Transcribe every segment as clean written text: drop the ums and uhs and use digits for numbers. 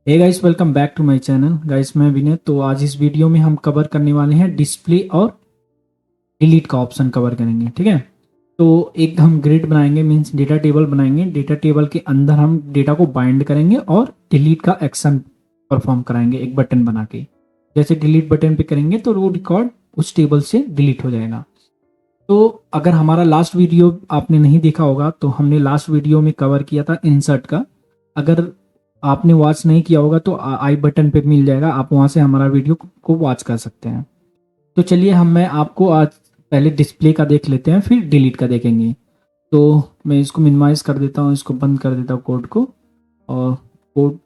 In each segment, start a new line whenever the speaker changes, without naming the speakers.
Hey guys, welcome back to my channel. Guys मैं विनय। तो आज इस वीडियो में हम कवर करने वाले हैं डिस्प्ले और डिलीट का ऑप्शन कवर करेंगे। ठीक है, तो एक हम ग्रिड बनाएंगे, मींस डेटा टेबल बनाएंगे। डेटा टेबल के अंदर हम डेटा को बाइंड करेंगे और डिलीट का एक्शन परफॉर्म कराएंगे एक बटन बना के। जैसे डिलीट बटन पे करेंगे तो वो रिकॉर्ड उस टेबल से डिलीट हो जाएगा। तो अगर हमारा लास्ट वीडियो आपने नहीं देखा होगा तो हमने लास्ट वीडियो में कवर किया था इंसर्ट का। अगर आपने वॉच नहीं किया होगा तो आई बटन पे मिल जाएगा, आप वहां से हमारा वीडियो को वॉच कर सकते हैं। तो चलिए मैं आपको आज पहले डिस्प्ले का देख लेते हैं, फिर डिलीट का देखेंगे। तो मैं इसको मिनिमाइज कर देता हूँ, इसको बंद कर देता हूँ कोड को। और कोड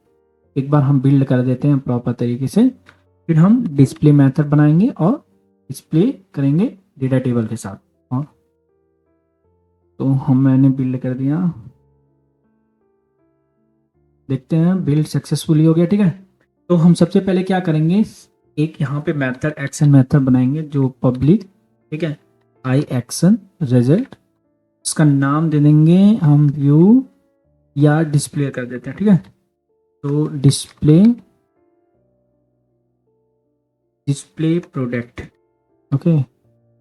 एक बार हम बिल्ड कर देते हैं प्रॉपर तरीके से। फिर हम डिस्प्ले मेथड बनाएंगे और डिस्प्ले करेंगे डेटा टेबल के साथ। और तो मैंने बिल्ड कर दिया, देखते हैं बिल्ड सक्सेसफुली हो गया। ठीक है, तो हम सबसे पहले क्या करेंगे, एक यहाँ पे मेथड एक्शन मेथड बनाएंगे जो पब्लिक, ठीक है, आई एक्शन रिजल्ट। इसका नाम दे देंगे हम व्यू या डिस्प्ले कर देते हैं। ठीक है, तो display product. Okay,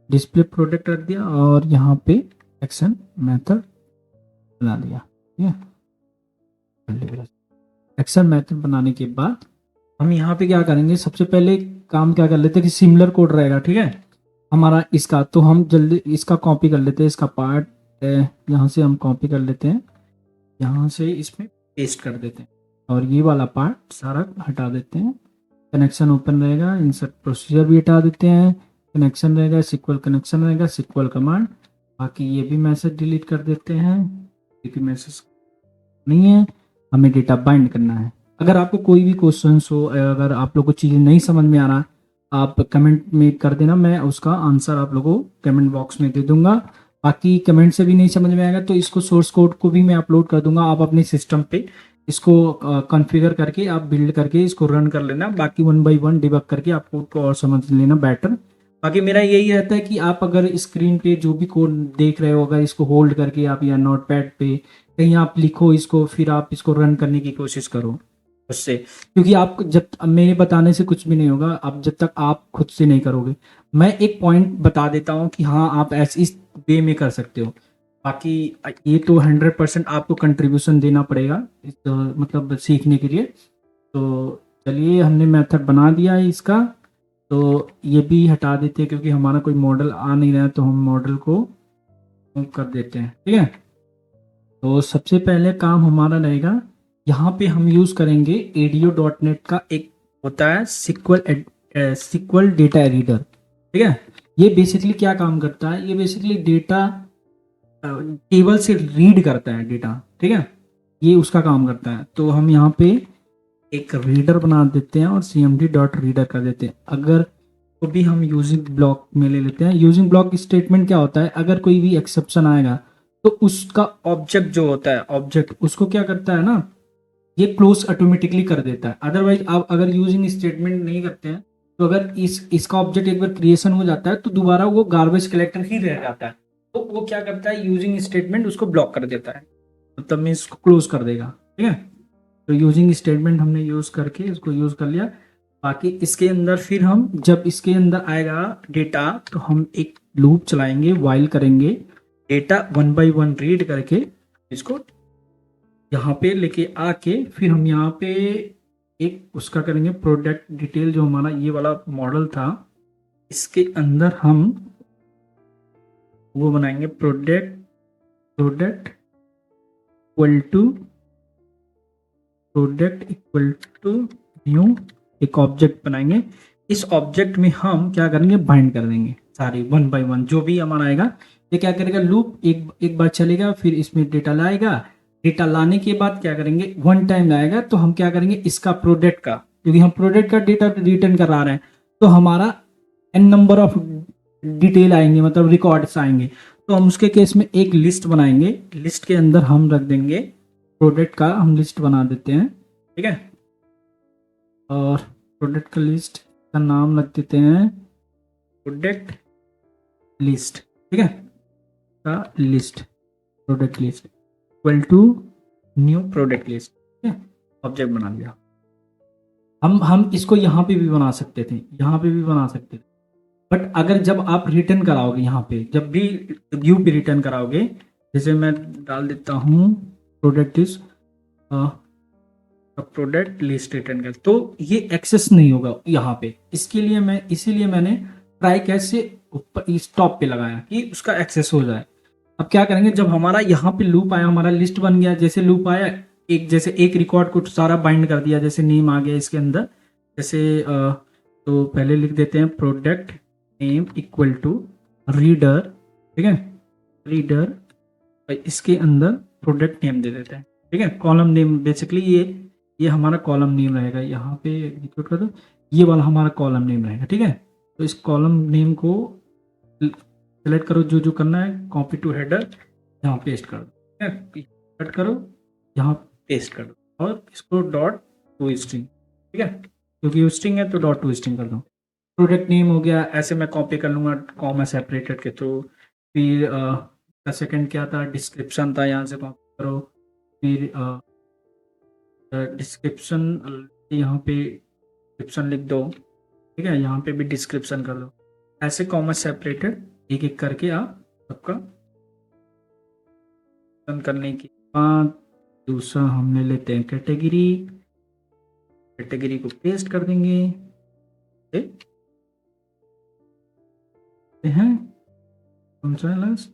display product रख दिया और यहाँ पे एक्शन मेथड बना दिया। ठीक है, एक्शन मेथड बनाने के बाद हम यहाँ पे क्या करेंगे, सबसे पहले काम क्या कर लेते हैं कि सिमिलर कोड रहेगा। ठीक है, हमारा इसका, तो हम जल्दी इसका कॉपी कर लेते हैं। इसका पार्ट यहाँ से हम कॉपी कर लेते हैं, यहाँ से इसमें पेस्ट कर देते हैं और ये वाला पार्ट सारा हटा देते हैं। कनेक्शन ओपन रहेगा, इंसर्ट प्रोसीजर भी हटा देते हैं, कनेक्शन रहेगा, सिक्वल कनेक्शन रहेगा, सिक्वल कमांड। बाकी ये भी मैसेज डिलीट कर देते हैं, ये भी मैसेज नहीं है, हमें डेटा बाइंड करना है। अगर आपको कोई भी क्वेश्चन हो, अगर आप लोग को चीज़ें नहीं समझ में आ रहा, आप कमेंट में कर देना, मैं उसका आंसर आप लोगों को कमेंट बॉक्स में दे दूंगा। बाकी कमेंट से भी नहीं समझ में आएगा तो इसको सोर्स कोड को भी मैं अपलोड कर दूंगा, आप अपने सिस्टम पे इसको कॉन्फ़िगर करके आप बिल्ड करके इसको रन कर लेना। बाकी वन बाय वन डिबग करके आप कोड को और समझ लेना बेटर। बाकी मेरा यही रहता है कि आप अगर स्क्रीन पे जो भी कोड देख रहे हो, अगर इसको होल्ड करके आप या नोट पैड पे कहीं आप लिखो इसको, फिर आप इसको रन करने की कोशिश करो उससे। क्योंकि आप जब मेरे बताने से कुछ भी नहीं होगा, आप जब तक आप खुद से नहीं करोगे। मैं एक पॉइंट बता देता हूँ कि हाँ आप ऐसे इस वे में कर सकते हो। बाकी ये तो 100% आपको कंट्रीब्यूशन देना पड़ेगा इस मतलब सीखने के लिए। तो चलिए, हमने मेथड बना दिया है इसका, तो ये भी हटा देते हैं क्योंकि हमारा कोई मॉडल आ नहीं रहा है, तो हम मॉडल को मूव कर देते हैं। ठीक है, तो सबसे पहले काम हमारा रहेगा, यहाँ पे हम यूज करेंगे ADO.NET का एक होता है सिक्वल डेटा एडिटर। ठीक है, ये बेसिकली क्या काम करता है, ये बेसिकली डेटा टेबल से रीड करता है डेटा। ठीक है, ये उसका काम करता है। तो हम यहाँ पे एक रीडर बना देते हैं और cmd.reader कर देते हैं। अगर तो भी हम यूजिंग ब्लॉक में ले लेते हैं। यूजिंग ब्लॉक स्टेटमेंट क्या होता है, अगर कोई भी एक्सेप्शन आएगा तो उसका ऑब्जेक्ट जो होता है, ऑब्जेक्ट उसको क्या करता है ना, ये क्लोज ऑटोमेटिकली कर देता है। अदरवाइज आप अगर यूजिंग स्टेटमेंट नहीं करते हैं तो अगर इसका ऑब्जेक्ट एक बार क्रिएशन हो जाता है तो दोबारा वो गार्बेज कलेक्टर ही रह जाता है। तो वो क्या करता है, यूजिंग स्टेटमेंट उसको ब्लॉक कर देता है, मतलब मैं इसको क्लोज कर देगा। ठीक है, तो यूजिंग स्टेटमेंट हमने यूज करके इसको यूज कर लिया। बाकी इसके अंदर फिर हम जब इसके अंदर आएगा डेटा तो हम एक लूप चलाएंगे, वाइल करेंगे, data one by one read करके इसको यहाँ पे लेके आके फिर हम यहाँ पे एक उसका करेंगे प्रोडक्ट डिटेल, जो हमारा ये वाला मॉडल था इसके अंदर हम वो बनाएंगे प्रोडक्ट इक्वल टू न्यू, एक ऑब्जेक्ट बनाएंगे। इस ऑब्जेक्ट में हम क्या करेंगे, बाइंड कर देंगे सारे वन बाय वन जो भी हमारा आएगा। ये क्या करेगा, लूप एक बार चलेगा, फिर इसमें डेटा लाएगा। डेटा लाने के बाद क्या करेंगे, वन टाइम लाएगा तो हम क्या करेंगे, इसका प्रोडक्ट का, क्योंकि हम प्रोडक्ट का डेटा रिटर्न करा रहे हैं तो हमारा n नंबर ऑफ डिटेल आएंगे, मतलब रिकॉर्ड्स आएंगे। तो हम उसके केस में एक लिस्ट बनाएंगे, लिस्ट के अंदर हम रख देंगे प्रोडक्ट का, हम लिस्ट बना देते हैं। ठीक है, और प्रोडक्ट का लिस्ट का नाम रख देते हैं प्रोडक्ट लिस्ट। ठीक है, का list, product list equal to new product list. ठीक है, ऑब्जेक्ट बना दिया। हम इसको यहाँ पे भी बना सकते थे, यहाँ पे भी बना सकते थे, बट अगर जब आप रिटर्न कराओगे यहाँ पे, जब भी व्यू पे रिटर्न कराओगे, जैसे मैं डाल देता हूँ product is product list return कर, तो ये एक्सेस नहीं होगा यहाँ पे। इसके लिए मैं, इसीलिए मैंने ट्राई कैच से ऊपर इस टॉप पे लगाया कि उसका एक्सेस हो जाए। अब क्या करेंगे, जब हमारा यहाँ पे लूप आया, हमारा लिस्ट बन गया, जैसे लूप आया एक, जैसे एक रिकॉर्ड को सारा बाइंड कर दिया, जैसे नेम आ गया इसके अंदर, जैसे तो पहले लिख देते हैं product name equal to reader, ठीक है, रीडर, इसके अंदर प्रोडक्ट नेम दे देते हैं, ठीक है, कॉलम नेम बेसिकली ये हमारा कॉलम नेम रहेगा, यहाँ पे एग्जीक्यूट कर दो, ये वाला हमारा कॉलम नेम रहेगा, ठीक है। तो इस कॉलम नेम को सेलेक्ट करो, जो जो करना है, कॉपी टू हेडर, यहाँ पेस्ट कर दो, ठीक है, कट करो, यहाँ पेस्ट कर दो, और इसको डॉट टू स्ट्रिंग, ठीक है, क्योंकि स्ट्रिंग है तो डॉट टू स्ट्रिंग कर दो। प्रोडक्ट नेम हो गया, ऐसे मैं कॉपी कर लूँगा कॉमा सेपरेटेड के थ्रू। फिर सेकंड क्या था, डिस्क्रिप्शन था, यहाँ से कॉपी करो, फिर डिस्क्रिप्शन, यहाँ पे डिस्क्रिप्शन लिख दो, ठीक है, यहाँ पे भी डिस्क्रिप्शन कर दो, ऐसे कॉमा सेपरेटेड एक एक करके आप सबका करने के बाद दूसरा हमने लेते हैं कैटेगरी, कैटेगरी को पेस्ट कर देंगे, हैं कौन सा लास्ट,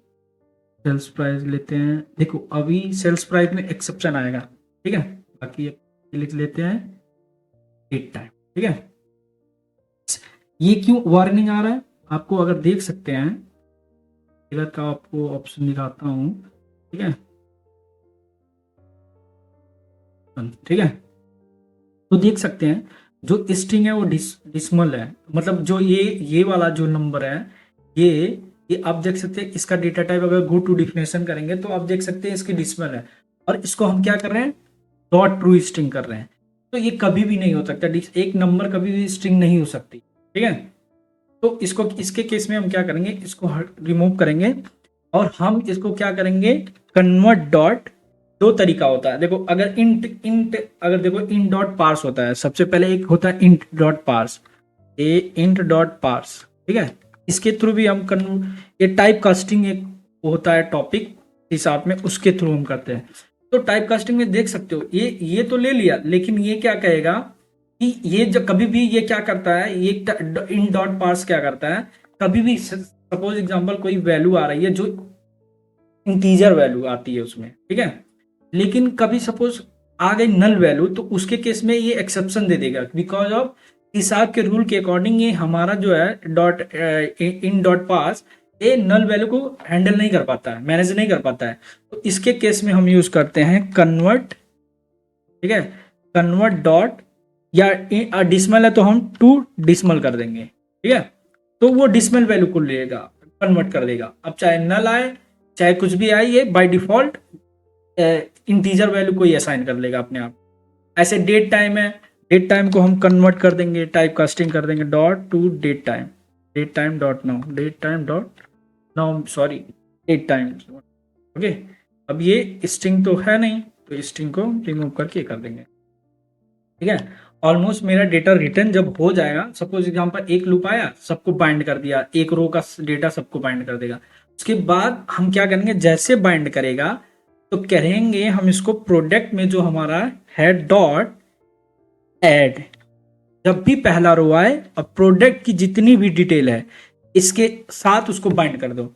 सेल्स प्राइस लेते हैं। देखो अभी सेल्स प्राइस में एक्सेप्शन आएगा, ठीक है, बाकी लिख लेते हैं डेट टाइम, ठीक है। ये क्यों वार्निंग आ रहा है आपको, अगर देख सकते हैं, इधर का आपको ऑप्शन दिखाता हूं, ठीक है, ठीक है, तो देख सकते हैं जो स्ट्रिंग है वो डिसमल है, मतलब जो ये वाला जो नंबर है, ये आप देख सकते हैं, इसका डेटा टाइप अगर गो टू डिफिनेशन करेंगे तो आप देख सकते हैं इसकी डिसमल है, और इसको हम क्या कर रहे हैं, डॉट ट्रू स्ट्रिंग कर रहे हैं। तो ये कभी भी नहीं हो सकता, एक नंबर कभी भी स्ट्रिंग नहीं हो सकती, ठीक है। तो इसको, इसके केस में हम क्या करेंगे, इसको रिमूव करेंगे, और हम इसको क्या करेंगे, कन्वर्ट डॉट, दो तरीका होता है, देखो अगर इंट अगर देखो इंट डॉट पार्स होता है, सबसे पहले एक होता है int dot parse, int dot parse, ठीक है, इसके थ्रू भी हम ये टाइप कास्टिंग एक होता है टॉपिक हिसाब में, उसके थ्रू हम करते हैं। तो टाइप कास्टिंग में देख सकते हो, ये तो ले लिया, लेकिन ये क्या कहेगा कि ये जब कभी भी ये क्या करता है, ये इन डॉट पार्स क्या करता है, कभी भी सपोज एग्जांपल कोई वैल्यू आ रही है जो इंटीजर वैल्यू आती है उसमें, ठीक है, लेकिन कभी सपोज आ गई नल वैल्यू, तो उसके केस में ये एक्सेप्शन दे देगा, बिकॉज ऑफ हिसाब के रूल के अकॉर्डिंग ये हमारा जो है डॉट इन डॉट पास ये नल वैल्यू को हैंडल नहीं कर पाता है, मैनेज नहीं कर पाता है। तो इसके केस में हम यूज करते हैं कन्वर्ट, ठीक है, कन्वर्ट डॉट, या डिसमल है तो हम टू डिसमल कर देंगे, ठीक है, तो वो डिसमल वैल्यू को लेगा, कन्वर्ट कर देगा। अब चाहे नल आए चाहे कुछ भी आए, ये बाय डिफॉल्ट इंटीजर वैल्यू को ही असाइन कर लेगा अपने आप। ऐसे डेट टाइम है, डेट टाइम को हम कन्वर्ट कर देंगे, टाइप कास्टिंग कर देंगे, dot to date time, date time dot now, date time dot now, sorry date time, okay. अब ये स्ट्रिंग तो है नहीं, तो स्ट्रिंग को रिमूव करके कर देंगे, ठीक है। ऑलमोस्ट मेरा डेटा रिटर्न जब हो जाएगा, सपोज एग्जांपल एक लूप आया, सबको बाइंड कर दिया, एक रो का डेटा सबको बाइंड कर देगा, उसके बाद हम क्या करेंगे, जैसे बाइंड करेगा तो कहेंगे हम इसको प्रोडक्ट में जो हमारा है डॉट ऐड, जब भी पहला रो आए और प्रोडक्ट की जितनी भी डिटेल है इसके साथ उसको बाइंड कर दो।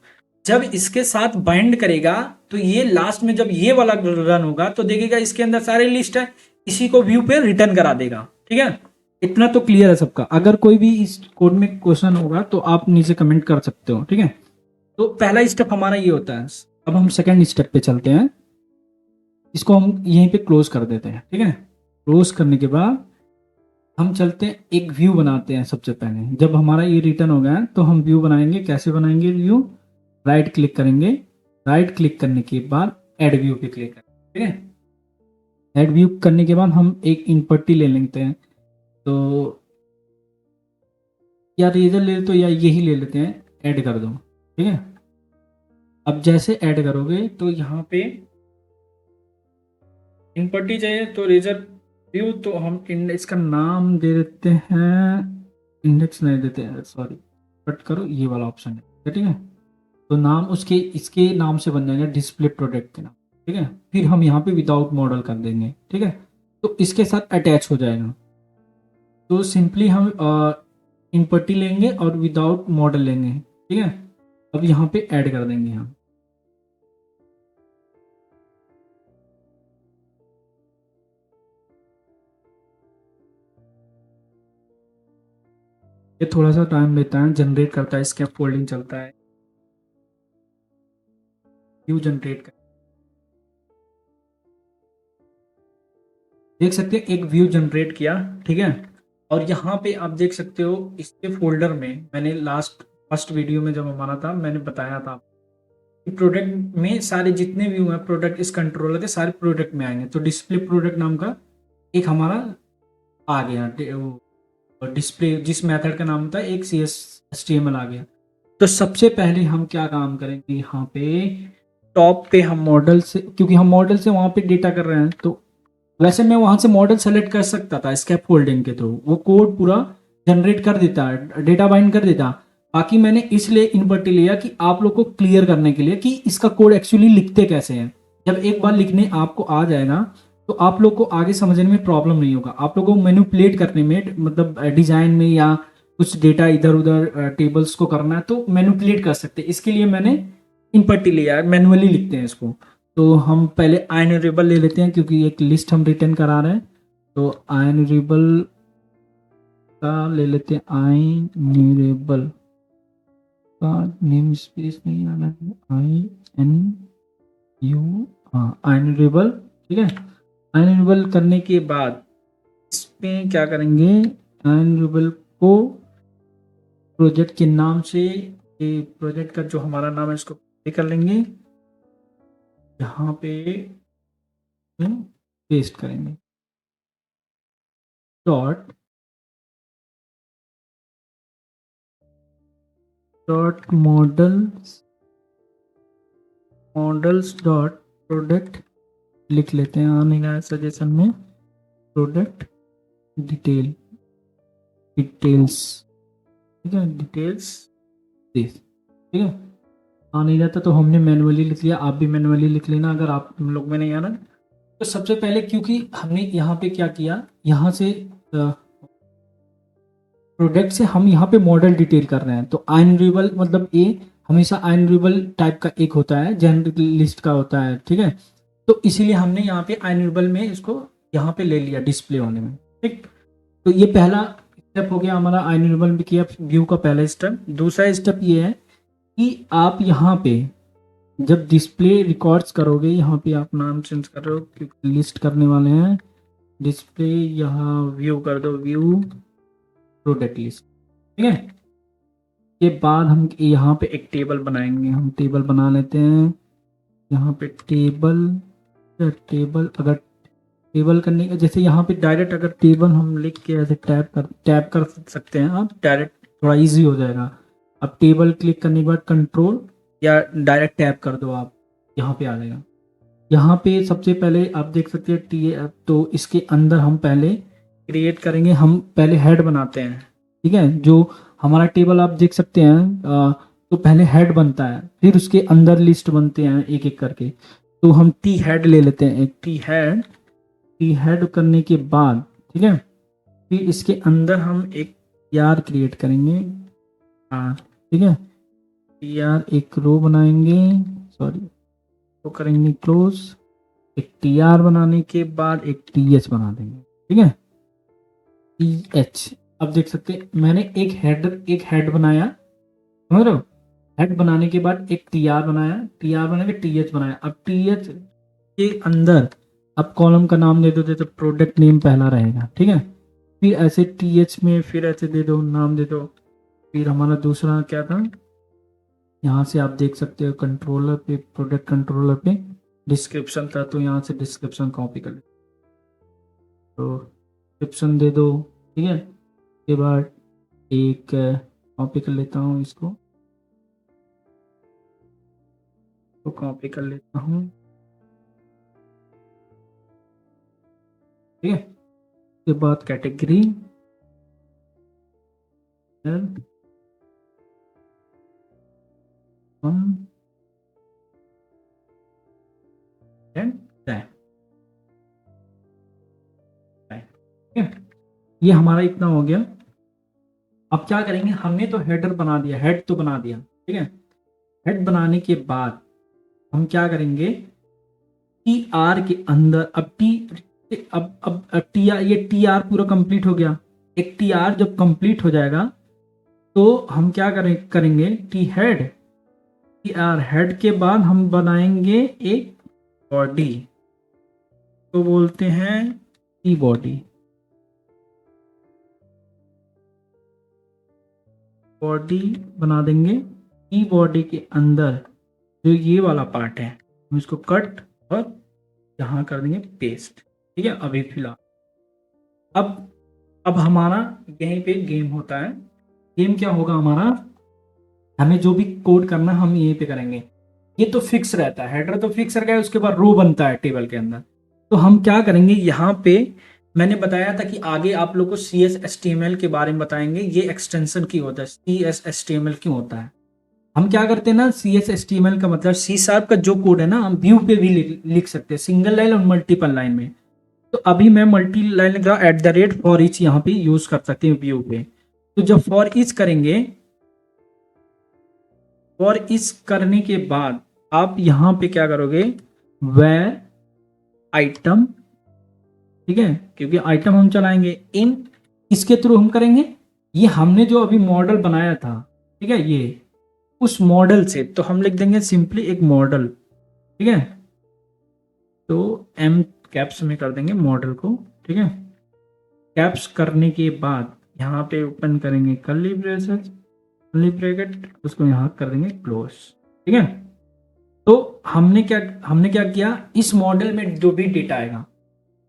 जब इसके साथ बाइंड करेगा तो ये लास्ट में जब ये वाला रन होगा तो देखेगा इसके अंदर सारे लिस्ट है, इसी को व्यू पे रिटर्न करा देगा, ठीक है। इतना तो क्लियर है सबका। अगर कोई भी इस कोड में क्वेश्चन होगा तो आप नीचे कमेंट कर सकते हो, ठीक है। तो पहला स्टेप हमारा ये होता है। अब हम सेकेंड स्टेप पे चलते हैं, इसको हम यहीं पे क्लोज कर देते हैं, ठीक है। क्लोज करने के बाद हम चलते हैं, एक व्यू बनाते हैं। सबसे पहले जब हमारा ये रिटर्न हो गया तो हम व्यू बनाएंगे। कैसे बनाएंगे व्यू, राइट क्लिक करेंगे, राइट क्लिक करने के बाद ऐड व्यू पे क्लिक करेंगे, ठीक है। ऐड व्यू करने के बाद हम एक इनपट्टी ले लेते हैं, तो या रेजर ले तो या यही ले लेते हैं, ऐड कर दो, ठीक है। अब जैसे ऐड करोगे तो यहाँ पे इनपट्टी चाहिए तो रेजर व्यू तो हम इंडेक्स का नाम दे देते हैं, इंडेक्स नहीं देते हैं, सॉरी, कट करो, ये वाला ऑप्शन है, ठीक है। तो नाम उसके इसके नाम से बन जाएगा, डिस्प्ले प्रोडक्ट के नाम, ठीक है। फिर हम यहाँ पे विदाउट मॉडल कर देंगे, ठीक है। तो इसके साथ अटैच हो जाएगा। तो सिंपली हम इनपट्टी लेंगे और विदाउट मॉडल लेंगे, ठीक है। अब यहाँ पे ऐड कर देंगे हम। ये थोड़ा सा टाइम लेता है, जनरेट करता है, स्कैप फोल्डिंग चलता है, व्यू जनरेट कर, देख सकते हैं एक व्यू जनरेट किया, ठीक है। और यहाँ पे आप देख सकते हो इसके फोल्डर में मैंने लास्ट फर्स्ट वीडियो में जब हमारा था मैंने बताया था कि प्रोडक्ट में सारे जितने व्यू हैं प्रोडक्ट इस कंट्रोलर के सारे प्रोडक्ट में आएंगे। तो डिस्प्ले प्रोडक्ट नाम का एक हमारा आ गया, डिस्प्ले जिस मेथड का नाम था एक CSHTML आ गया। तो सबसे पहले हम क्या काम करेंगे, यहाँ पे टॉप पे हम मॉडल से, क्योंकि हम मॉडल से वहां पे डेटा कर रहे हैं, तो वैसे मैं वहां से मॉडल सेलेक्ट कर सकता था स्कैप फोल्डिंग के थ्रू, वो कोड पूरा जनरेट कर देता है, डेटा बाइंड कर देता। बाकी मैंने इसलिए इनवर्टी लिया कि आप लोग को क्लियर करने के लिए कि इसका कोड एक्चुअली लिखते कैसे हैं। जब एक बार लिखने आपको आ जाएगा तो आप लोग को आगे समझने में प्रॉब्लम नहीं होगा, आप लोगों को मैनिपुलेट करने में, मतलब डिजाइन में या कुछ डेटा इधर उधर टेबल्स को करना है तो मैनिपुलेट कर सकते हैं। इसके लिए मैंने इनवर्टी लिया, मैनुअली लिखते हैं इसको। तो हम पहले आयनरेबल ले लेते हैं क्योंकि एक लिस्ट हम रिटर्न करा रहे हैं। तो आयनरेबल का ले लेते हैं, आयनरेबल का नेम स्पेस नहीं आना है, INU, हाँ आयनरेबल, ठीक है। आयनरेबल करने के बाद इसमें क्या करेंगे, आयनरेबल को प्रोजेक्ट के नाम से, ये प्रोजेक्ट का जो हमारा नाम है इसको कर लेंगे, यहाँ पे पेस्ट करेंगे, dot dot models dot product लिख लेते हैं, आने का सजेशन में प्रोडक्ट डिटेल्स, ठीक है, डिटेल्स दिस, ठीक है। आ नहीं जाता तो हमने मैनुअली लिख लिया, आप भी मैनुअली लिख लेना अगर आप तुम लोग में नहीं आना। तो सबसे पहले क्योंकि हमने यहाँ पे क्या किया, यहाँ से प्रोडक्ट से हम यहाँ पे मॉडल डिटेल कर रहे हैं, तो आइनरेबल मतलब ए हमेशा आइनरेबल टाइप का एक होता है, जनरल लिस्ट का होता है, ठीक है। तो इसीलिए हमने यहाँ पे आइनरेबल में इसको यहाँ पे ले लिया डिस्प्ले होने में, ठीक। तो ये पहला स्टेप हो गया हमारा, आइनरेबल में किया व्यू का पहला स्टेप। दूसरा स्टेप ये है कि आप यहाँ पे जब डिस्प्ले रिकॉर्ड्स करोगे, यहाँ पे आप नाम चेंज कर रहे हो क्योंकि लिस्ट करने वाले हैं, डिस्प्ले यहाँ व्यू कर दो, व्यू प्रोडक्ट लिस्ट, ठीक है। के बाद हम यहाँ पे एक टेबल बनाएंगे, हम टेबल बना लेते हैं यहाँ पे टेबल अगर टेबल करने का, जैसे यहाँ पे डायरेक्ट अगर टेबल हम लिख के ऐसे टैप कर सकते हैं आप डायरेक्ट, थोड़ा इजी हो जाएगा। अब टेबल क्लिक करने के बाद कंट्रोल या डायरेक्ट टैप कर दो, आप यहाँ पे आ जाएगा। यहाँ पे सबसे पहले आप देख सकते हैं टी, तो इसके अंदर हम पहले क्रिएट करेंगे, हम पहले हेड बनाते हैं, ठीक है। जो हमारा टेबल आप देख सकते हैं, तो पहले हेड बनता है, फिर उसके अंदर लिस्ट बनते हैं एक एक करके। तो हम टी हेड ले लेते हैं, एक टी हेड करने के बाद, ठीक है, फिर इसके अंदर हम एक यार क्रिएट करेंगे, ठीक है। यार एक रो बनाएंगे, सॉरी, तो करेंगे क्लोज। एक TR बनाने के बाद एक TH बना देंगे, ठीक है, TH। अब देख सकते हैं मैंने एक हेड बनाया, समझ रहे हो। हेड बनाने के बाद एक TR बनाया, TR बना के TH बनाया। अब TH के अंदर अब कॉलम का नाम दे दो, जैसे प्रोडक्ट नेम पहला रहेगा, ठीक है। फिर ऐसे TH में फिर ऐसे दे दो, नाम दे दो। फिर हमारा दूसरा क्या था, यहाँ से आप देख सकते हो कंट्रोलर पे, प्रोडक्ट कंट्रोलर पे डिस्क्रिप्शन था, तो यहाँ से डिस्क्रिप्शन कॉपी कर, तो डिस्क्रिप्शन दे दो, ठीक है। उसके बाद एक कॉपी कर लेता हूँ इसको, तो कॉपी कर लेता हूँ, ठीक है। उसके बाद कैटेगरी एंड ये हमारा इतना हो गया। अब क्या करेंगे, हमने तो हेडर बना दिया, हेड तो बना दिया, ठीक है। हेड बनाने के बाद हम क्या करेंगे, टी आर के अंदर अब टी आर, ये टी आर पूरा कंप्लीट हो गया। एक टी आर जब कंप्लीट हो जाएगा तो हम क्या करेंगे T head, T R head के बाद हम बनाएंगे एक बॉडी, तो बोलते हैं टी बॉडी। बॉडी बना देंगे, टी बॉडी के अंदर जो ये वाला पार्ट है हम इसको कट और यहाँ कर देंगे पेस्ट, ठीक है। अभी फिलहाल अब हमारा यहीं पे गेम होता है। गेम क्या होगा हमारा, हमें जो भी कोड करना हम यहीं पे करेंगे। ये तो फिक्स रहता है, हेडर तो फिक्स रहेगा, उसके बाद रो बनता है टेबल के अंदर। तो हम क्या करेंगे, यहाँ पे मैंने बताया था कि आगे आप लोग को CSHTML के बारे में बताएंगे, ये एक्सटेंशन क्यों होता है, CSHTML क्यों होता है। हम क्या करते हैं ना, CSHTML का मतलब C# का जो कोड है ना, हम व्यू पे भी लिख सकते हैं, सिंगल लाइन और मल्टीपल लाइन में। तो अभी मैं मल्टी लाइन का @for each यहाँ पे यूज कर सकते हैं व्यू पे। तो जब फॉर ईच करेंगे, फॉर ईच करने के बाद आप यहाँ पे क्या करोगे, where आइटम, ठीक है, क्योंकि आइटम हम चलाएंगे इन, इसके थ्रू हम करेंगे। ये हमने जो अभी मॉडल बनाया था, ठीक है, ये उस मॉडल से, तो हम लिख देंगे सिंपली एक मॉडल, ठीक है। तो M कैप्स में कर देंगे मॉडल को, ठीक है। कैप्स करने के बाद यहाँ पे ओपन करेंगे कर्ली ब्रैकेट, उसको यहाँ कर देंगे क्लोज, ठीक है। तो हमने क्या किया, इस मॉडल में जो भी डेटा आएगा,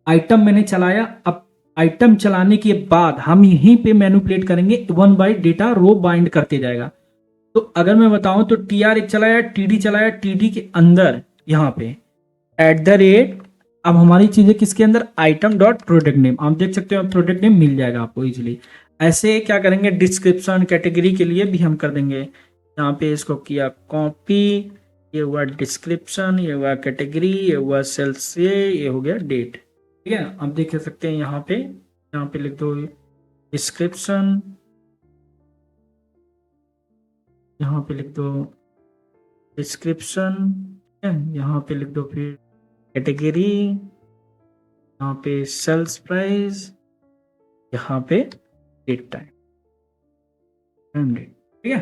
आइटम मैंने चलाया, अब आइटम चलाने के बाद हम यहीं पे मैनिपुलेट करेंगे, 1 बाय डेटा रो बाइंड करते जाएगा। तो अगर मैं बताऊं तो TR एक चलाया, TD चलाया, TD के अंदर यहाँ पे @ अब हमारी चीजें किसके अंदर, आइटम डॉट प्रोडक्ट नेम, आप देख सकते हो प्रोडक्ट नेम मिल जाएगा आपको इजीली। ऐसे क्या करेंगे, डिस्क्रिप्शन कैटेगरी के लिए भी हम कर देंगे, यहाँ पे इसको किया कॉपी, ये हुआ डिस्क्रिप्शन, ये हुआ कैटेगरी, ये हुआ सेल्स, ये हो गया डेट, ठीक है। आप देख सकते हैं यहाँ पे लिख दो डिस्क्रिप्शन, यहाँ पे लिख दो डिस्क्रिप्शन, यहाँ पे लिख दो फिर कैटेगरी, यहाँ पे सेल्स प्राइस, यहाँ पे डेट टाइम, ठीक है।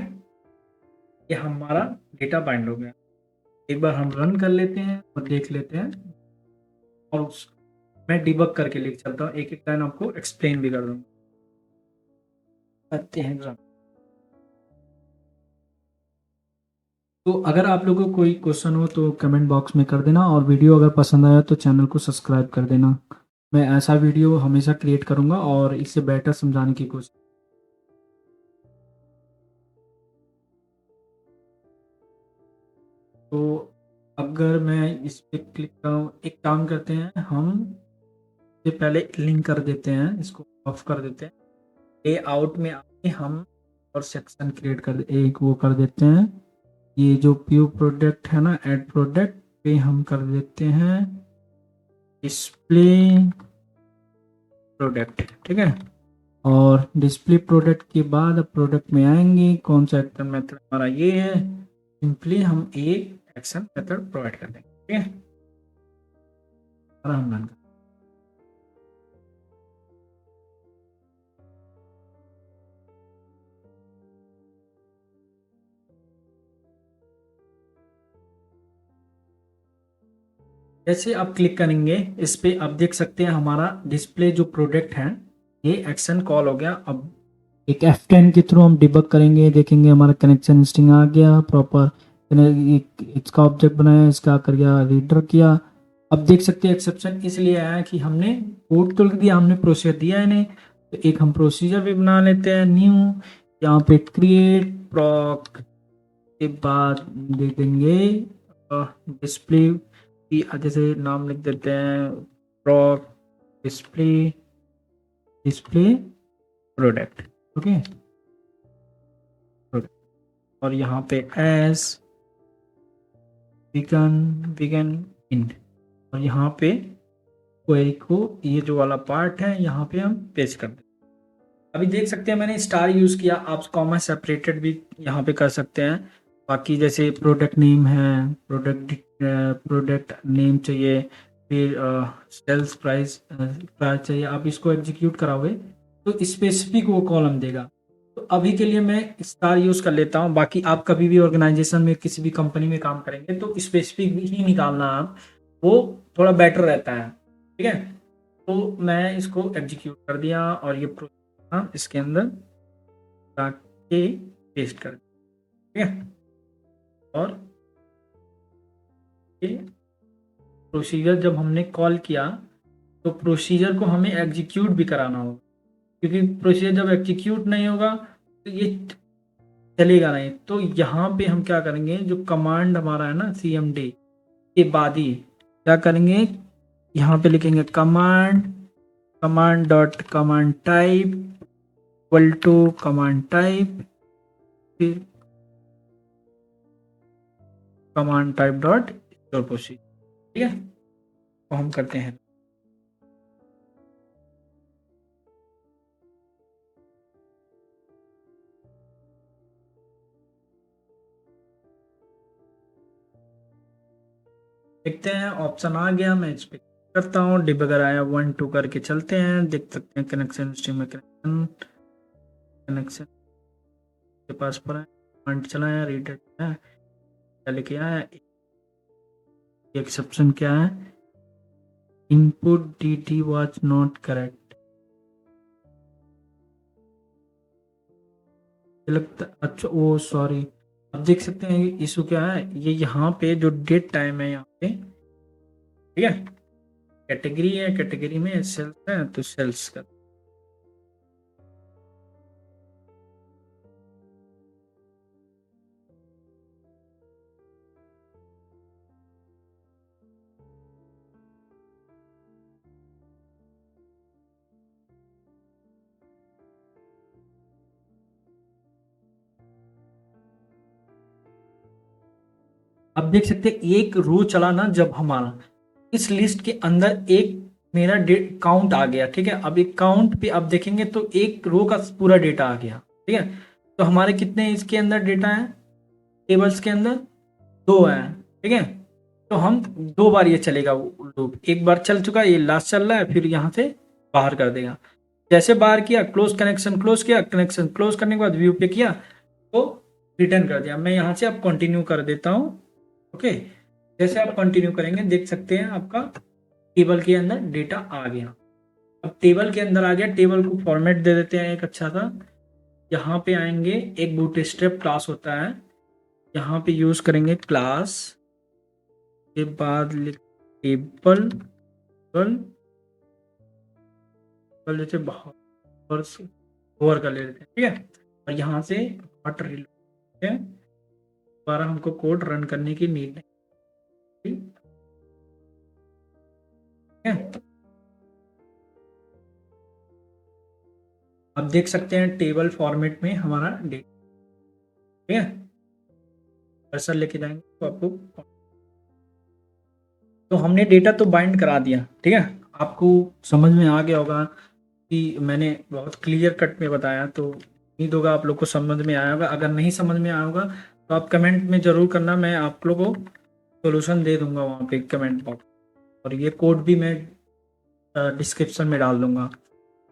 ये हमारा डेटा बाइंड हो गया। एक बार हम रन कर लेते हैं और देख लेते हैं, और मैं डिबग करके लिख चलता हूँ, एक एक लाइन आपको एक्सप्लेन भी कर दूंगा। करते हैं रन। तो अगर आप लोगों को कोई क्वेश्चन हो तो कमेंट बॉक्स में कर देना, और वीडियो अगर पसंद आया तो चैनल को सब्सक्राइब कर देना। मैं ऐसा वीडियो हमेशा क्रिएट करूंगा और इससे बेटर समझाने की कोशिश। तो अगर मैं इस पे क्लिक करूँ, एक काम करते हैं, हम से पहले लिंक कर देते हैं, इसको ऑफ कर देते हैं, लेआउट में आके हम और सेक्शन क्रिएट कर एक वो कर देते हैं, ये जो व्यू प्रोडक्ट है ना, ऐड प्रोडक्ट पे हम कर देते हैं डिस्प्ले प्रोडक्ट, ठीक है। और डिस्प्ले प्रोडक्ट के बाद अब प्रोडक्ट में आएंगे, कौन सा एक्शन मेथड हमारा ये है, सिंपली हम एक एक्शन मेथड प्रोवाइड कर देंगे, ठीक है। हम रन जैसे आप क्लिक करेंगे इस पे, आप देख सकते हैं हमारा डिस्प्ले जो प्रोडक्ट है ये एक्शन कॉल हो गया। अब एक F10 के थ्रू हम डिबग करेंगे, देखेंगे हमारा कनेक्शन स्ट्रिंग आ गया प्रॉपर, इसका ऑब्जेक्ट बनाया, इसका कर गया रीडर किया। अब देख सकते हैं एक्सेप्शन इसलिए आया कि हमने कोड तो लिख दिया, हमने प्रोसीजर दिया इन्हें, तो एक हम प्रोसीजर भी बना लेते हैं न्यू, यहाँ पे क्रिएट प्रॉक के बाद दे देंगे डिस्प्ले, जैसे नाम लिख देते हैं प्रॉक डिस्प्ले डिस्प्ले प्रोडक्ट, ओके। और यहाँ पे एस बिगन इन, और यहाँ पे क्वेरी को ये जो वाला पार्ट है यहाँ पे हम पेस्ट कर दें। अभी देख सकते हैं मैंने स्टार यूज किया, आप कॉमा सेपरेटेड भी यहाँ पे कर सकते हैं। बाकी जैसे प्रोडक्ट नेम है, प्रोडक्ट नेम चाहिए, फिर सेल्स प्राइस चाहिए, आप इसको एग्जीक्यूट कराओगे तो स्पेसिफिक वो कॉलम देगा। तो अभी के लिए मैं स्टार यूज कर लेता हूँ। बाकी आप कभी भी ऑर्गेनाइजेशन में किसी भी कंपनी में काम करेंगे तो स्पेसिफिक ही निकालना, आप वो थोड़ा बेटर रहता है, ठीक है। तो मैं इसको एग्जीक्यूट कर दिया और ये इसके अंदर जाके पेस्ट कर, ठीक है। और ये प्रोसीजर जब हमने कॉल किया तो प्रोसीजर को हमें एग्जीक्यूट भी कराना होगा, क्योंकि प्रोसीजर जब एग्जीक्यूट नहीं होगा तो ये चलेगा नहीं। तो यहाँ पे हम क्या करेंगे, जो कमांड हमारा है ना cmd के बाद ही क्या करेंगे, यहाँ पे लिखेंगे command dot command type equal to command type, फिर command type dot store procedure, ठीक है। तो हम करते हैं देखते हैं, ऑप्शन आ गया, मैं इस पे करता हूँ, डिबगर आया 1 2 करके चलते हैं, देख सकते हैं कनेक्शन स्ट्रीम में कनेक्शन के पास पर है, पॉइंट चलाया, रीडर है, क्या लिखे आया, एक्सेप्शन क्या है, input dt was not correct, लगता अच्छा ओ सॉरी। अब देख सकते हैं इशू क्या है, ये यहाँ पे जो डेट टाइम है यहाँ पे, ठीक है, कैटेगरी है, कैटेगरी में सेल्स है तो सेल्स का, अब देख सकते हैं एक रो चला ना जब हमारा, इस लिस्ट के अंदर एक मेरा काउंट आ गया, ठीक है। अब एक काउंट पे आप देखेंगे तो एक रो का पूरा डेटा आ गया, ठीक है। तो हमारे कितने इसके अंदर डेटा है, टेबल्स के अंदर 2 है, ठीक है। तो हम 2 बार ये चलेगा लूप, एक बार चल चुका, ये लास्ट चल रहा है, फिर यहाँ से बाहर कर देगा। जैसे बाहर किया, क्लोज कनेक्शन क्लोज किया, कनेक्शन क्लोज करने के बाद व्यू पे किया तो रिटर्न कर दिया। मैं यहाँ से अब कंटिन्यू कर देता हूँ, ओके। जैसे आप कंटिन्यू करेंगे देख सकते हैं आपका टेबल के अंदर डेटा आ गया। अब टेबल के अंदर आ गया, टेबल को फॉर्मेट दे देते हैं एक अच्छा सा। यहाँ पे आएंगे, एक बूटस्ट्रैप क्लास होता है, यहाँ पे यूज करेंगे क्लास के बाद टेबल जैसे ओवर कर ले लेते हैं, ठीक है। और यहाँ से दोबारा हमको कोड रन करने की नीड नहीं, ठीक है। अब देख सकते हैं टेबल फॉर्मेट में हमारा डेटा, ठीक है। कर्सर लेके जाएंगे तो आपको, तो हमने डेटा तो बाइंड करा दिया, ठीक है। आपको समझ में आ गया होगा कि मैंने बहुत क्लियर कट में बताया, तो उम्मीद होगा आप लोग को समझ में आया होगा। अगर नहीं समझ में आया होगा तो आप कमेंट में ज़रूर करना, मैं आप लोगों को सोल्यूशन दे दूंगा वहाँ पे कमेंट बॉक्स, और ये कोड भी मैं डिस्क्रिप्शन में डाल दूंगा।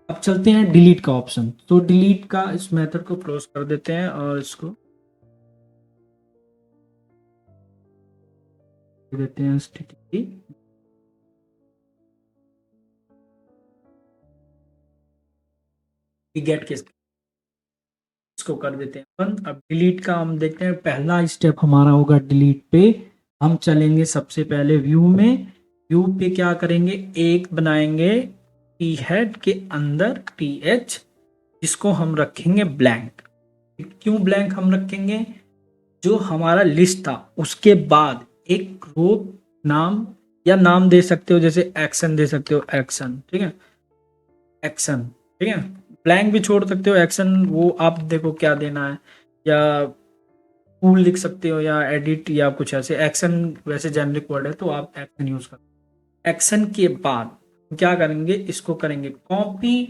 अब चलते हैं डिलीट का ऑप्शन, तो डिलीट का इस मेथड को क्लोज कर देते हैं और इसको देते हैं std गेट के, इसको कर देते हैं बंद। अब डिलीट का हम देखते हैं, पहला स्टेप हमारा होगा डिलीट पे, हम चलेंगे सबसे पहले व्यू में, व्यू पे क्या करेंगे, एक बनाएंगे टी हेड के अंदर th, जिसको हम रखेंगे ब्लैंक। क्यों ब्लैंक हम रखेंगे, जो हमारा लिस्ट था उसके बाद एक रो नाम या नाम दे सकते हो, जैसे एक्शन दे सकते हो, एक्शन, ठीक है, एक्शन ठीक है। ब्लैंक भी छोड़ सकते हो, एक्शन वो आप देखो क्या देना है, या टूल लिख सकते हो या एडिट या कुछ ऐसे। एक्शन वैसे जेनरिक वर्ड है तो आप एक्शन यूज कर। एक्शन के बाद क्या करेंगे, इसको करेंगे कॉपी,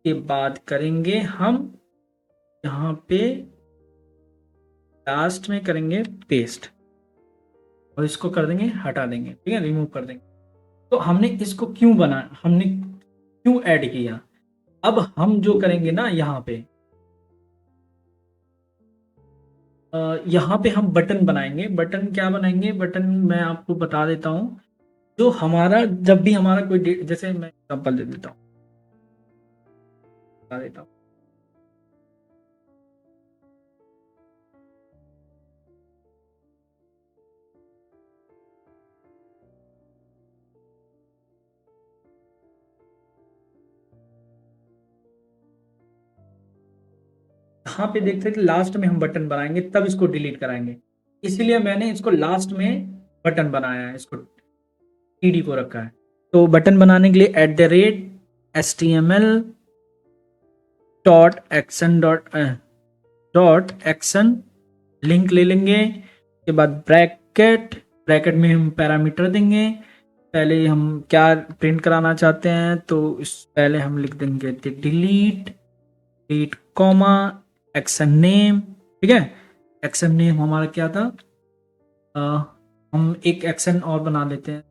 के बाद करेंगे हम यहाँ पे लास्ट में करेंगे पेस्ट, और इसको कर देंगे हटा देंगे, ठीक है, रिमूव कर देंगे। तो हमने इसको क्यों बनाया, हमने क्यों ऐड किया। अब हम जो करेंगे ना यहाँ पे, यहाँ पे हम बटन बनाएंगे। बटन क्या बनाएंगे, बटन मैं आपको बता देता हूँ। जो हमारा जब भी हमारा कोई जैसे मैं एग्जांपल दे देता हूँ, बता देता हूँ। यहाँ पे देखते हैं कि लास्ट में हम बटन बनाएंगे तब इसको डिलीट कराएंगे, इसलिए मैंने इसको लास्ट में बटन बनाया है, इसको टीडी को रखा है। तो बटन बनाने के लिए @HTML .action लिंक ले लेंगे। के बाद ब्रैकेट, ब्रैकेट में हम पैरामीटर देंगे। पहले हम क्या प्रिंट कराना चाहते हैं, तो इस पहले हम लिख देंगे delete, delete comma action name, ठीक है। एक्शन नेम हमारा क्या था, हम एक एक्शन और बना लेते हैं।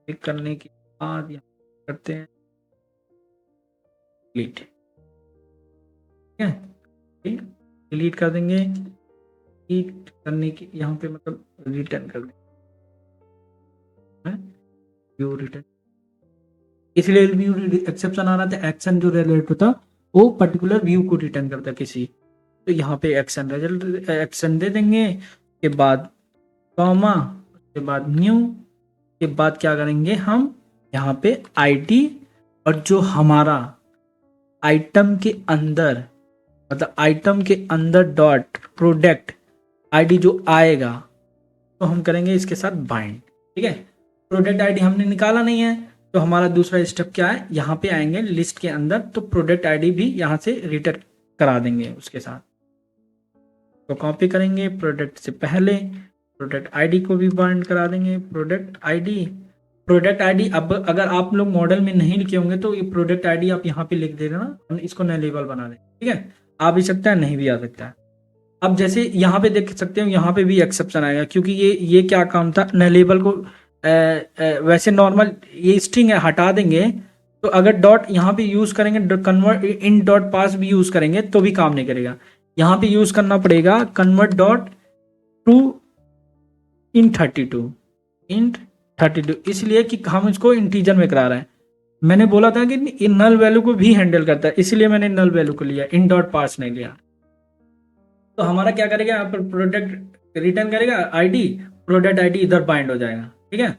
क्लिक करने के बाद यहाँ करते हैं डिलीट, ठीक है, डिलीट कर देंगे। डिलीट करने की यहाँ पे मतलब रिटर्न कर देंगे, व्यू रिटर्न, इसलिए व्यू एक्सेप्शन आ रहा था। एक्शन जो रिलेट होता वो पर्टिकुलर व्यू को रिटर्न करता किसी, तो यहाँ पे एक्शन रिजल्ट एक्शन दे देंगे। के बाद कॉमा, उसके बाद न्यू, के बाद क्या करेंगे हम यहाँ पे आईडी, और जो हमारा आइटम के अंदर, मतलब आइटम के अंदर डॉट प्रोडक्ट आईडी जो आएगा, तो हम करेंगे इसके साथ बाइंड, ठीक है। प्रोडक्ट आईडी हमने निकाला नहीं है, तो हमारा दूसरा स्टेप क्या है, यहाँ पे आएंगे लिस्ट के अंदर, तो प्रोडक्ट आईडी भी यहाँ से रिटर्न करा देंगे उसके साथ। तो कॉपी करेंगे प्रोडक्ट से पहले, प्रोडक्ट आईडी को भी बाइंड करा देंगे। प्रोडक्ट आईडी, प्रोडक्ट आईडी अब अगर आप लोग मॉडल में नहीं लिखे होंगे तो ये प्रोडक्ट आईडी आप यहाँ पे लिख दे रहे ना, हम इसको नए लेबल बना देंगे, ठीक है। आ भी सकता है, नहीं भी आ सकता है। अब जैसे यहाँ पे देख सकते हो, यहाँ पे भी एक्सेप्शन आएगा, क्योंकि ये क्या काम था, नए लेबल को वैसे नॉर्मल ये स्ट्रिंग है, हटा देंगे। तो अगर डॉट यहाँ पे यूज करेंगे, कन्वर्ट इन डॉट पास भी यूज करेंगे तो भी काम नहीं करेगा। यहाँ पे यूज करना पड़ेगा convert dot to in 32, int 32, इसलिए कि हम इसको इंटीजर में करा रहे हैं। मैंने बोला था कि नल वैल्यू को भी हैंडल करता है, इसलिए मैंने नल वैल्यू को लिया, इन डॉट पास नहीं लिया। तो हमारा क्या करेगा, यहाँ पर प्रोडक्ट रिटर्न करेगा आईडी, प्रोडक्ट आईडी इधर बाइंड हो जाएगा, ठीक है।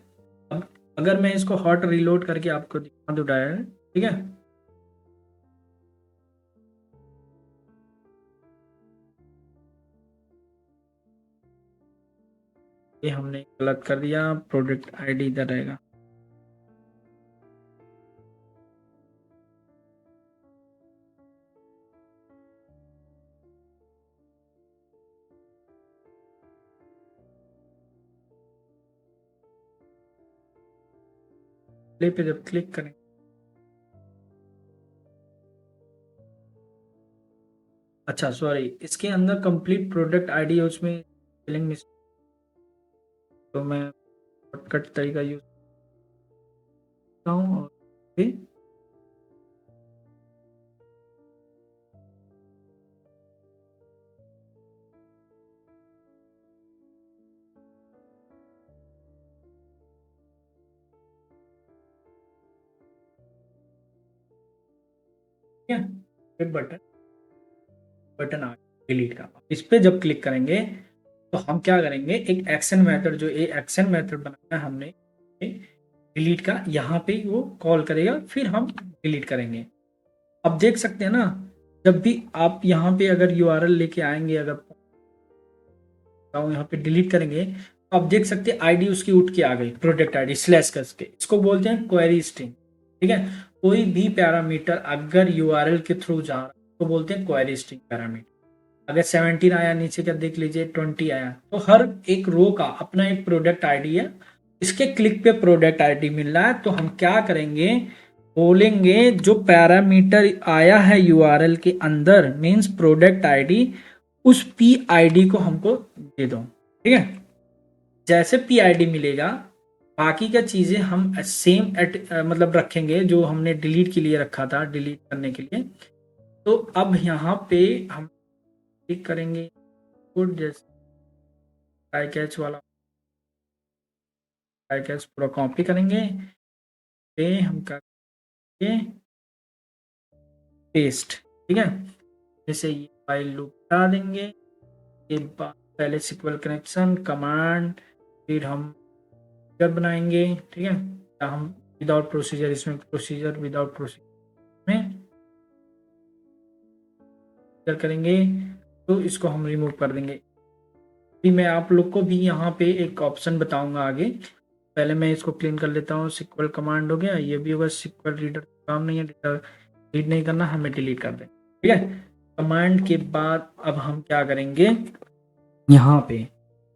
अब अगर मैं इसको हॉट रीलोड करके आपको दिखा दूं डायरेक्ट, ठीक है, ये हमने गलत कर दिया, प्रोडक्ट आईडी इधर रहेगा। प्ले पे जब क्लिक करें, अच्छा सॉरी, इसके अंदर कंप्लीट प्रोडक्ट आईडी है, उसमें स्पेलिंग मिस्टेक, तो मैं शॉर्टकट तरीका यूज करता हूँ, और फिर फिर बटन, बटन आ डिलीट का, इस पे जब क्लिक करेंगे तो हम क्या करेंगे, एक एक्शन मेथड, जो ये एक्शन मेथड बनाया हमने डिलीट का, यहाँ पे वो कॉल करेगा, फिर हम डिलीट करेंगे। अब देख सकते हैं ना, जब भी आप यहाँ पे अगर यूआरएल लेके आएंगे, अगर यहाँ पे डिलीट करेंगे आप देख सकते हैं आईडी उसकी उठ के आ गई, प्रोडक्ट आईडी स्लैश करके, इसको बोलते हैं क्वेरी स्ट्रिंग। ठीक है, कोई भी पैरामीटर अगर यूआरएल के थ्रू जा रहा है तो बोलते हैं क्वेरी स्ट्रिंग पैरामीटर। अगर 17 आया, नीचे का देख लीजिए 20 आया, तो हर एक रो का अपना एक प्रोडक्ट आईडी है। इसके क्लिक पे प्रोडक्ट आईडी मिल रहा है, तो हम क्या करेंगे, बोलेंगे जो पैरामीटर आया है यूआरएल के अंदर मींस प्रोडक्ट आईडी, उस पी आईडी को हमको दे दो। ठीक है, जैसे पी आईडी मिलेगा बाकी का चीजें हम सेम मतलब रखेंगे जो हमने डिलीट के लिए रखा था, डिलीट करने के लिए। तो अब यहाँ पे हम क्लिक करेंगे, गुड, जैसे ट्राई कैच वाला, ट्राई कैच पूरा कॉपी करेंगे, पे हम करेंगे पेस्ट। ठीक है, जैसे ये फाइल लूप बता देंगे, ये पहले सिक्वल कनेक्शन कमांड, फिर हम बनाएंगे। ठीक है, हम विदाउट प्रोसीजर, इसमें प्रोसीजर विदाउट प्रोसीजर में करेंगे, तो इसको हम रिमूव कर देंगे। अभी मैं आप लोग को भी यहाँ पे एक ऑप्शन बताऊंगा आगे, पहले मैं इसको क्लीन कर लेता हूँ। सिक्वल कमांड हो गया, ये भी होगा सिक्वल रीडर, काम नहीं है, रीड नहीं करना, हमें डिलीट कर दें। ठीक है, कमांड के बाद अब हम क्या करेंगे, यहाँ पे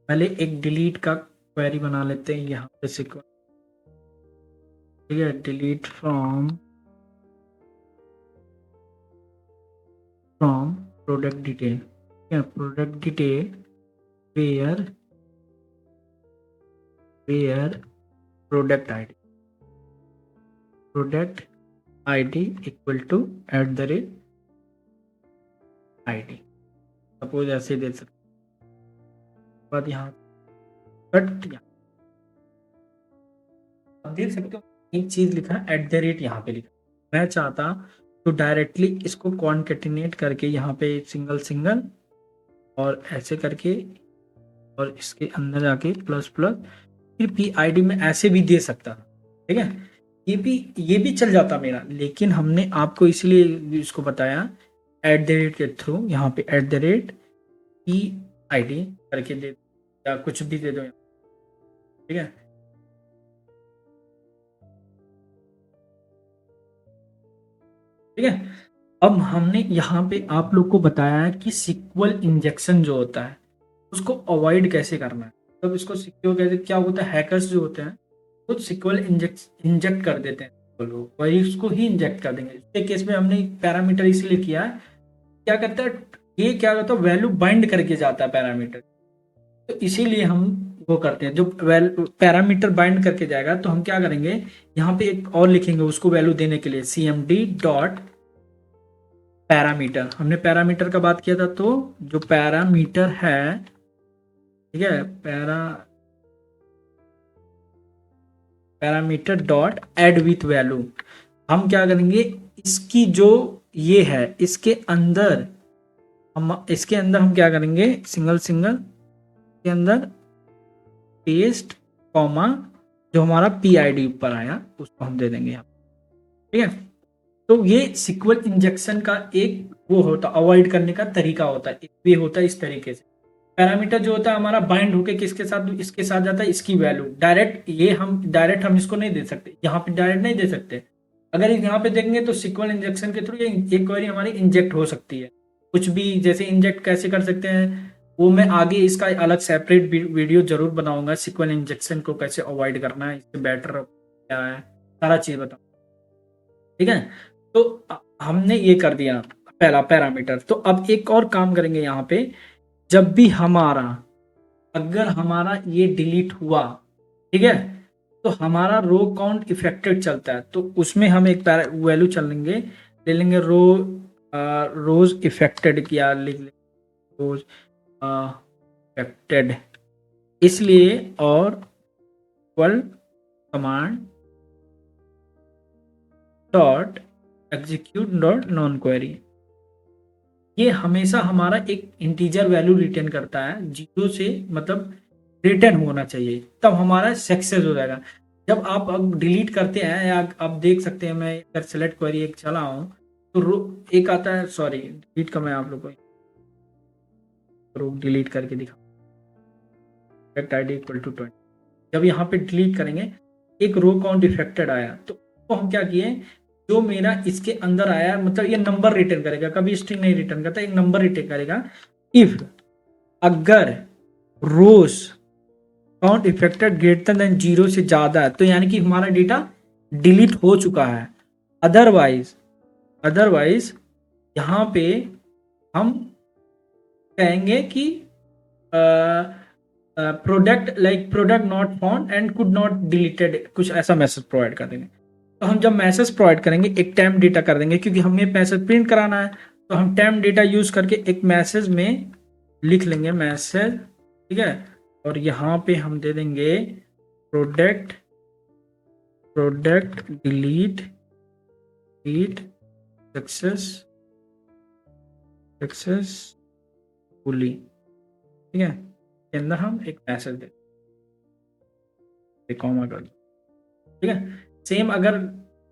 पहले एक डिलीट का क्वेरी बना लेते हैं यहाँ पे सिक्वल। ठीक है, डिलीट फ्रॉम प्रोडक्ट डिटेल। ठीक है, product detail where product ID equal to @ ID, suppose ऐसे दे सकते। बाद यहाँ कट, आप देख सकते हो एक चीज लिखा है @ यहाँ पे लिखा। मैं चाहता तो डायरेक्टली इसको कॉन्केटिनेट करके यहाँ पे सिंगल और ऐसे करके, और इसके अंदर जाके प्लस फिर पी आईडी में ऐसे भी दे सकता। ठीक है, ये भी चल जाता मेरा, लेकिन हमने आपको इसलिए इसको बताया @ के थ्रू, यहाँ पे @ पी आईडी करके दे, या कुछ भी दे दो। ठीक है, ठीक है, अब हमने यहाँ पे आप लोग को बताया है कि सिक्वल इंजेक्शन जो होता है उसको अवॉइड कैसे करना है। तब इसको सिक्योर कैसे, क्या होता है, हैकर्स जो होते हैं वो सिक्वल इंजेक्ट कर देते हैं, वही उसको ही इंजेक्ट कर देंगे। इसके केस में हमने पैरामीटर इसलिए किया है, क्या करता है ये, क्या करता है वैल्यू बाइंड करके जाता है पैरामीटर, तो इसीलिए हम वो करते हैं। जो पैरामीटर बाइंड करके जाएगा तो हम क्या करेंगे, यहाँ पे एक और लिखेंगे उसको वैल्यू देने के लिए, cmd डॉट पैरामीटर। हमने पैरामीटर का बात किया था, तो जो पैरामीटर है, ठीक है, parameter dot add with value, हम क्या करेंगे, इसकी जो ये है इसके अंदर हम क्या करेंगे, सिंगल के अंदर पेस्ट कॉमा, जो हमारा पी आईडी ऊपर आया उसको हम दे देंगे यहाँ। ठीक है, तो ये सिक्वल इंजेक्शन का एक वो होता, अवॉइड करने का तरीका होता है, ये होता है इस तरीके से। पैरामीटर जो होता है हमारा बाइंड होके किसके साथ, इसके साथ जाता है, इसकी वैल्यू डायरेक्ट हम इसको नहीं दे सकते, यहाँ पे डायरेक्ट नहीं दे सकते। अगर यहाँ पे देखेंगे तो सिक्वल इंजेक्शन के थ्रू ये क्वेरी हमारी इंजेक्ट हो सकती है, कुछ भी। जैसे इंजेक्ट कैसे कर सकते हैं वो मैं आगे इसका अलग सेपरेट वीडियो जरूर बनाऊंगा, सिक्वल इंजेक्शन को कैसे अवॉइड करना है, इससे बेटर क्या है, सारा चीज बताऊंगा। ठीक है, तो हमने ये कर दिया पहला पैरामीटर। तो अब एक और काम करेंगे यहाँ पे, जब भी अगर हमारा ये डिलीट हुआ, ठीक है, तो हमारा रो काउंट इफेक्टेड चलता है, तो उसमें हम एक वैल्यू ले लेंगे रोज इफेक्टेड किया, लिख लेंगे रोज इफेक्टेड, इसलिए, और equal command dot execute dot non query, ये हमेशा हमारा एक इंटीजर वैल्यू रिटर्न करता है, 0 से मतलब रिटर्न होना चाहिए, तब हमारा सक्सेस हो जाएगा। जब आप अब डिलीट करते हैं, या आप देख सकते हैं, मैं अगर सेलेक्ट क्वेरी एक चला हूं तो एक आता है, सॉरी डिलीट का मैं आप लोग को डिलीट करके दिखा, प्रोडक्ट आईडी इक्वल टू 20। जब यहाँ पे डिलीट करेंगे एक रो काउंट इफेक्टेड आया तो हम क्या किए, जो मेरा इसके अंदर आया मतलब ये नंबर रिटर्न करेगा, कभी स्ट्रिंग नहीं रिटर्न करता, एक नंबर रिटर्न करेगा। इफ अगर रोज काउंट इफेक्टेड ग्रेटर देन 0 से ज्यादा है तो यानी कि हमारा डेटा डिलीट हो चुका है। अदरवाइज यहाँ पे हम कहेंगे कि product not found and could not deleted, कुछ ऐसा मैसेज प्रोवाइड कर देंगे। तो हम जब मैसेज प्रोवाइड करेंगे एक टेम्प डेटा कर देंगे, क्योंकि हमें मैसेज प्रिंट कराना है, तो हम टेम्प डेटा यूज करके एक मैसेज में लिख लेंगे मैसेज, ठीक है। और यहाँ पे हम दे देंगे प्रोडक्ट डिलीट सक्सेसफुली, ठीक है। के अंदर हम एक मैसेज दे कॉमा कर दो, ठीक है। सेम अगर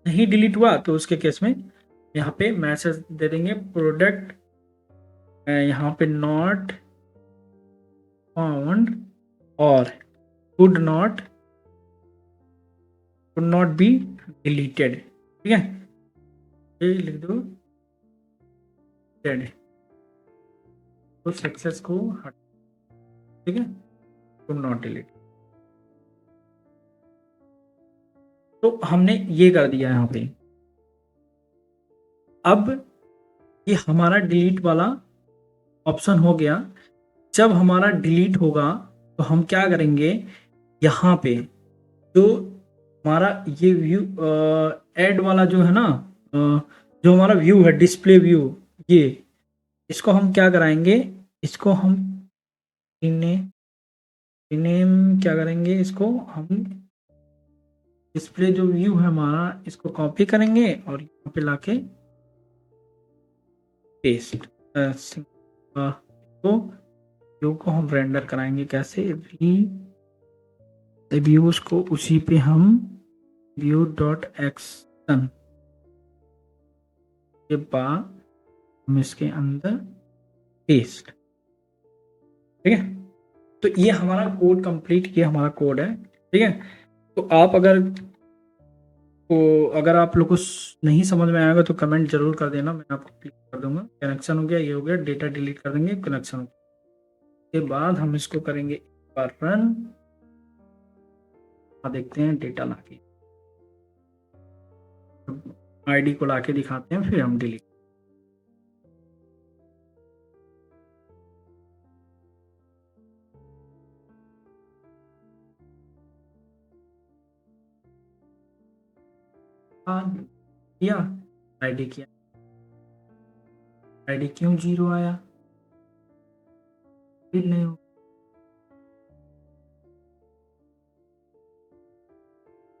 नहीं डिलीट हुआ तो उसके केस में यहाँ पे मैसेज दे देंगे प्रोडक्ट यहाँ पे नॉट फाउंड और कुड नॉट बी डिलीटेड, ठीक है। ये लिख दो डेड, तो सक्सेस को हट, ठीक है, कुड नॉट डिलीट। तो हमने ये कर दिया यहाँ पे। अब ये हमारा डिलीट वाला ऑप्शन हो गया। जब हमारा डिलीट होगा तो हम क्या करेंगे, यहाँ पे जो हमारा ये व्यू ऐड वाला जो है ना, जो हमारा व्यू है डिस्प्ले व्यू, ये इसको हम क्या कराएंगे, इसको हम रीनेम क्या करेंगे, इसको हम डिस्प्ले जो व्यू है हमारा इसको कॉपी करेंगे और यहाँ पे लाके पेस्ट, तो व्यू को हम रेंडर कराएंगे कैसे, व्यूज को उसी पे हम व्यू डॉट एक्शन के बाद हम इसके अंदर पेस्ट, ठीक है। तो ये हमारा कोड कंप्लीट, ये हमारा कोड है, ठीक है। तो अगर आप लोग को नहीं समझ में आएगा तो कमेंट जरूर कर देना, मैं आपको क्लिक कर दूंगा। कनेक्शन हो गया, ये हो गया, डेटा डिलीट कर देंगे, कनेक्शन हो गया। के बाद हम इसको करेंगे एक बार रन, देखते हैं डेटा लाके, आईडी को लाके दिखाते हैं, फिर हम डिलीट। किया आईडी, किया आईडी, क्यों 0 आया, फिर नहीं हो,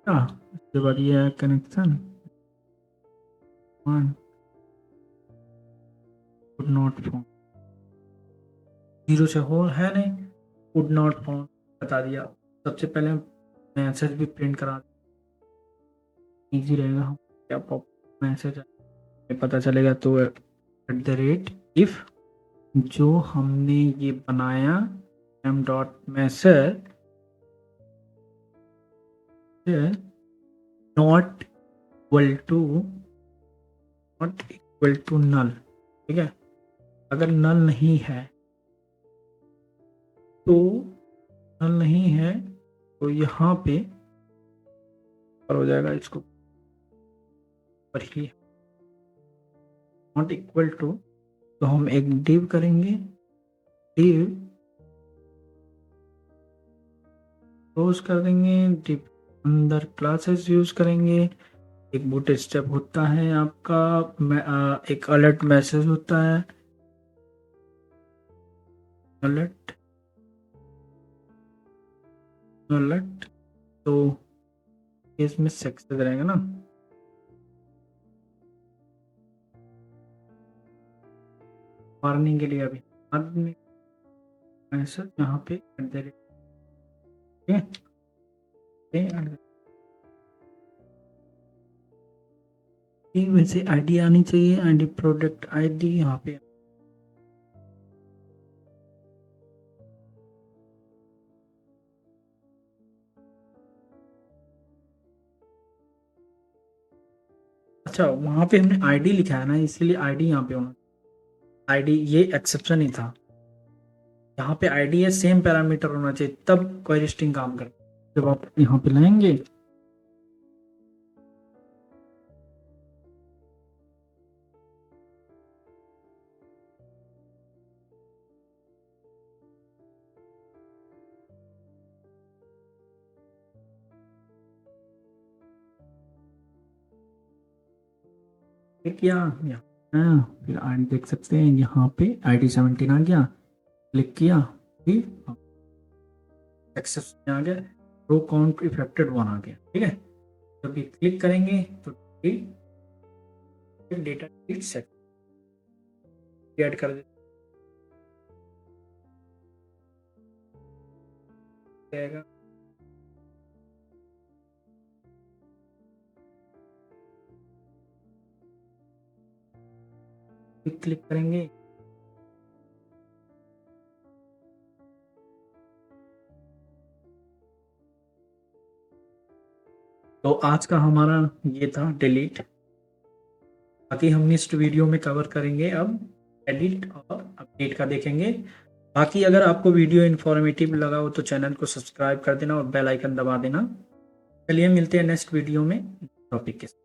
उसके बाद ये है कनेक्शन 1 कुड नॉट फाउंड, 0 से हो है नहीं, कुड नॉट फाउंड बता दिया। सबसे पहले मैसेज भी प्रिंट करा, इजी रहेगा, हम क्या पॉप मैसेज पता चलेगा। तो @ इफ जो हमने ये बनाया m dot message not equal to null, ठीक है। अगर नल नहीं है तो यहाँ पे हो जाएगा, इसको पर ही नॉट इक्वल टू, तो हम एक डिव करेंगे, डिव क्लोज कर देंगे, डिव अंदर क्लासेस यूज करेंगे। एक बूट स्टेप होता है आपका, एक अलर्ट मैसेज होता है, अलर्ट तो इसमें सक्सेस रहेगा ना, वार्निंग के लिए। अभी बाद में मैसेज यहाँ पे वैसे आईडी आनी चाहिए, आईडी प्रोडक्ट आईडी यहाँ पे अच्छा वहां पे हमने आईडी लिखा है ना, इसीलिए आईडी यहाँ पे होना, आईडी ये एक्सेप्शन ही था, यहाँ पे आईडी है सेम पैरामीटर होना चाहिए तब क्वेरी स्ट्रिंग काम करता है। जब आप यहाँ पे लाएंगे फिर किया फिर आई देख सकते हैं यहाँ पे ID 17 आ गया, क्लिक किया फिर एक्सेस में आ गया, रो काउंट इफेक्टेड 1 आ गया। ठीक है, जब ये क्लिक करेंगे तो डेटा सेट ऐड कर देगा। क्लिक करेंगे तो आज का हमारा ये था डिलीट, बाकी हम नेक्स्ट वीडियो में कवर करेंगे अब एडिट और अपडेट का देखेंगे। बाकी अगर आपको वीडियो इन्फॉर्मेटिव लगा हो तो चैनल को सब्सक्राइब कर देना और बेल आइकन दबा देना। चलिए मिलते हैं नेक्स्ट वीडियो में टॉपिक के साथ।